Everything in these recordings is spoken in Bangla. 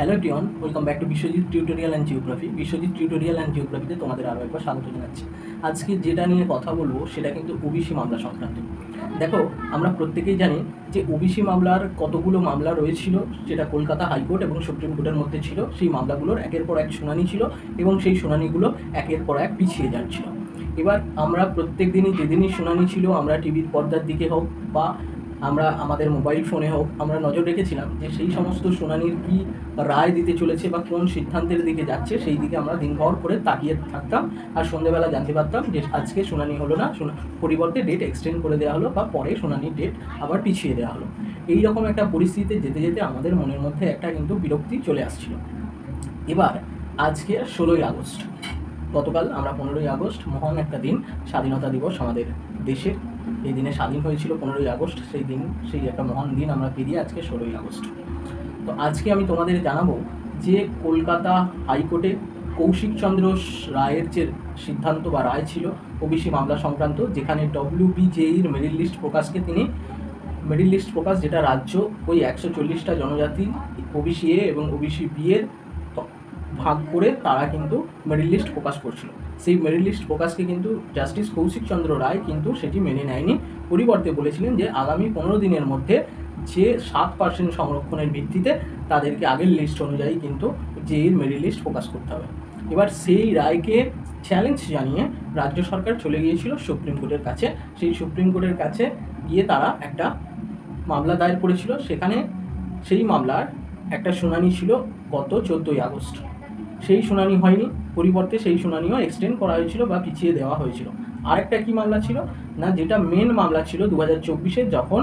Hello everyone, welcome back to Biswajit tutorial and geography. Biswajit tutorial and জিওগ্রাফিতে তোমাদের আরও একবার স্বাগত জানাচ্ছি। আজকে যেটা নিয়ে কথা বলবো সেটা কিন্তু ওবিসি মামলা সংক্রান্ত। দেখো, আমরা প্রত্যেকেই জানি যে ওবিসি মামলার কতগুলো মামলা রয়েছিল, যেটা কলকাতা হাইকোর্ট এবং সুপ্রিম কোর্টের মধ্যে ছিল। সেই মামলাগুলোর একের পর এক শুনানি ছিল এবং সেই শুনানিগুলো একের পর এক পিছিয়ে যাচ্ছিল। এবার আমরা প্রত্যেক দিনই যেদিনই শুনানি ছিল, আমরা টিভির পর্দার দিকে হোক বা আমরা আমাদের মোবাইল ফোনে হোক, আমরা নজর রেখেছিলাম যে সেই সমস্ত শুনানির কী রায় দিতে চলেছে বা কোন সিদ্ধান্তের দিকে যাচ্ছে, সেই দিকে আমরা দিনভর করে তাকিয়ে থাকতাম। আর সন্ধ্যেবেলা জানতে পারতাম যে আজকে শুনানি হলো না, পরিবর্তে ডেট এক্সটেন্ড করে দেওয়া হলো বা পরে শুনানির ডেট আবার পিছিয়ে দেওয়া হলো। এই রকম একটা পরিস্থিতিতে যেতে যেতে আমাদের মনের মধ্যে একটা কিন্তু বিরক্তি চলে আসছিল। এবার আজকে 16ই আগস্ট, গতকাল আমরা 15ই আগস্ট, মহান একটা দিন, স্বাধীনতা দিবস আমাদের দেশের। এই দিনে স্বাধীন হয়েছিল 15ই আগস্ট, সেই একটা মহান দিন আমরা পেরিয়ে আজকে 16ই আগস্ট। তো আজকে আমি তোমাদের জানাবো যে কলকাতা হাইকোর্টে কৌশিক চন্দ্র রায়ের যে সিদ্ধান্ত বা রায় ছিল ওবিসি মামলা সংক্রান্ত, যেখানে WBJEর মেরিট লিস্ট প্রকাশকে তিনি মেরিট লিস্ট প্রকাশ, যেটা রাজ্য ওই 140টা জনজাতি ওবিসি এ এবং ওবিসি বি এর ভাগ করে তারা কিন্তু মেরিট লিস্ট প্রকাশ করছিল। সেই মেরিট লিস্ট প্রকাশকে কিন্তু জাস্টিস কৌশিক চন্দ্র রায় কিন্তু সেটি মেনে নেয়নি। পরিবর্তে বলেছিলেন যে আগামী 15 দিনের মধ্যে যে 7% সংরক্ষণের ভিত্তিতে তাদেরকে আগের লিস্ট অনুযায়ী কিন্তু জেইর মেরিট লিস্ট প্রকাশ করতে হবে। এবার সেই রায়কে চ্যালেঞ্জ জানিয়ে রাজ্য সরকার চলে গিয়েছিল সুপ্রিম কোর্টের কাছে। সেই সুপ্রিম কোর্টের কাছে গিয়ে তারা একটা মামলা দায়ের করেছিল। সেখানে সেই মামলার একটা শুনানি ছিল গত 14ই আগস্ট। সেই শুনানি হয়নি, পরিবর্তে সেই শুনানিও এক্সটেন্ড করা হয়েছিল বা পিছিয়ে দেওয়া হয়েছিল। আরেকটা কি মামলা ছিল না, যেটা মেন মামলা ছিল 2024-এ, যখন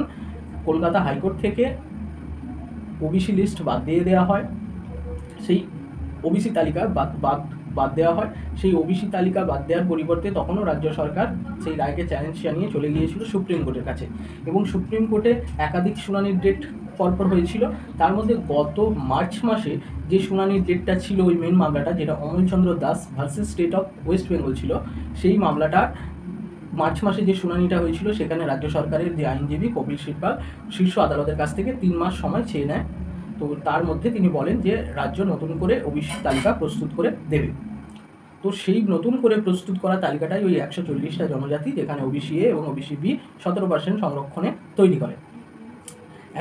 কলকাতা হাইকোর্ট থেকে ওবিসি লিস্ট বাদ দিয়ে দেওয়া হয়, সেই ওবিসি তালিকা বাদ দেওয়া হয়। সেই ওবিসি তালিকা বাদ দেওয়ার পরিবর্তে তখনও রাজ্য সরকার সেই রায়কে চ্যালেঞ্জ জানিয়ে চলে গিয়েছিল সুপ্রিম কোর্টের কাছে এবং সুপ্রিম কোর্টে একাধিক শুনানির ডেট পরপর হয়েছিল। তার মধ্যে গত মার্চ মাসে যে শুনানির ডেটটা ছিল ওই মেন মামলাটা, যেটা Amalchandra Das versus state of West Bengal ছিল, সেই মামলাটা মার্চ মাসে যে শুনানিটা হয়েছিল, সেখানে রাজ্য সরকারের যে আইনজীবী কপিল সিব্বাল শীর্ষ আদালতের কাছ থেকে 3 মাস সময় চেয়ে নেয়। তো তার মধ্যে তিনি বলেন যে রাজ্য নতুন করে ওবিসি তালিকা প্রস্তুত করে দেবে। তো সেই নতুন করে প্রস্তুত করা তালিকাটাই ওই 140টা জনজাতি, যেখানে ওবিসি এ এবং ওবিসি বি 17% সংরক্ষণে তৈরি করে।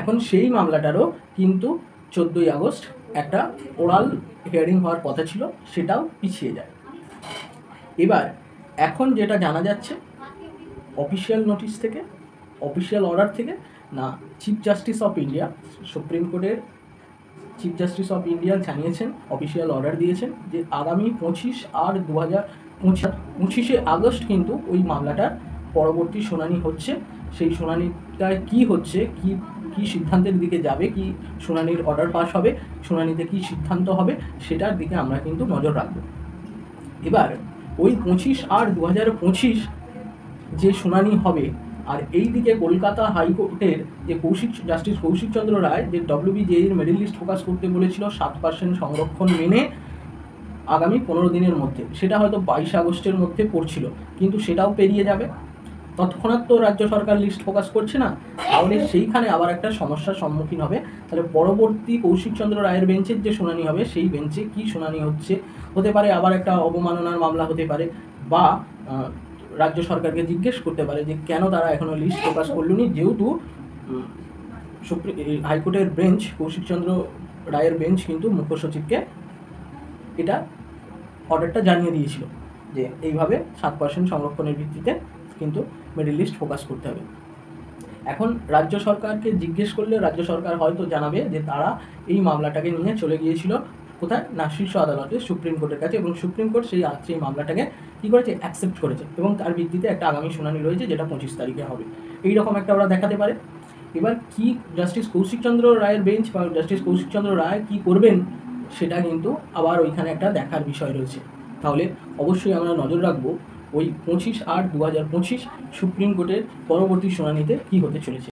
এখন সেই মামলাটারও কিন্তু 14ই আগস্ট একটা ওরাল হিয়ারিং হওয়ার কথা ছিল, সেটাও পিছিয়ে যায়। এবার এখন যেটা জানা যাচ্ছে অফিসিয়াল নোটিশ থেকে, অফিসিয়াল অর্ডার থেকে, না chief justice of India, supreme কোর্টের চিফ জাস্টিস অফ ইন্ডিয়া জানিয়েছেন, অফিসিয়াল অর্ডার দিয়েছেন যে আগামী 25 আগস্ট কিন্তু ওই মামলাটার পরবর্তী শুনানি হচ্ছে। সেই শুনানিটায় কী হচ্ছে, কি সিদ্ধান্তের দিকে যাবে, কি শুনানির অর্ডার পাস হবে, শুনানিতে কি সিদ্ধান্ত হবে, সেটার দিকে আমরা কিন্তু নজর রাখব। এবার ওই 25/8/2025 যে শুনানি হবে, আর এই দিকে কলকাতা হাইকোর্টের যে জাস্টিস কৌশিক চন্দ্র রায় যে WBJEর মেরিট লিস্ট প্রকাশ করতে বলেছিল 7% সংরক্ষণ মেনে আগামী 15 দিনের মধ্যে, সেটা হয়তো 22 আগস্টের মধ্যে পড়ছিল, কিন্তু সেটাও পেরিয়ে যাবে। তৎক্ষণাৎ তো রাজ্য সরকার লিস্ট প্রকাশ করছে না, তাহলে সেইখানে আবার একটা সমস্যার সম্মুখীন হবে। তাহলে পরবর্তী কৌশিক চন্দ্র রায়ের বেঞ্চের যে শুনানি হবে, সেই বেঞ্চে কি শুনানি হতে পারে, আবার একটা অবমাননার মামলা হতে পারে, বা রাজ্য সরকারকে জিজ্ঞেস করতে পারে যে কেন তারা এখনও লিস্ট প্রকাশ করলনি, যেহেতু হাইকোর্টের বেঞ্চ, কৌশিক চন্দ্র রায়ের বেঞ্চ কিন্তু মুখ্য সচিবকে এটা অর্ডারটা জানিয়ে দিয়েছিল যে এইভাবে 7% সংরক্ষণের ভিত্তিতে কিন্তু মেরিট লিস্ট প্রকাশ করতে হবে। এখন রাজ্য সরকারকে জিজ্ঞেস করলে রাজ্য সরকার হয়তো জানাবে যে তারা এই মামলাটাকে নিয়ে চলে গিয়েছিল কোথায়, না শীর্ষ আদালতে, সুপ্রিম কোর্টের কাছে, এবং সুপ্রিম কোর্ট সেই মামলাটাকে কী করেছে, অ্যাকসেপ্ট করেছে, এবং তার ভিত্তিতে একটা আগামী শুনানি রয়েছে, যেটা 25 তারিখে হবে। এইরকম একটা ওরা দেখাতে পারে। এবার কি জাস্টিস কৌশিক চন্দ্র রায়ের বেঞ্চ বা জাস্টিস কৌশিক চন্দ্র রায় কী করবেন, সেটা কিন্তু আবার ওইখানে একটা দেখার বিষয় রয়েছে। তাহলে অবশ্যই আমরা নজর রাখবো ওই 25/8/2025 সুপ্রিম কোর্টের পরবর্তী শুনানিতে কী হতে চলেছে।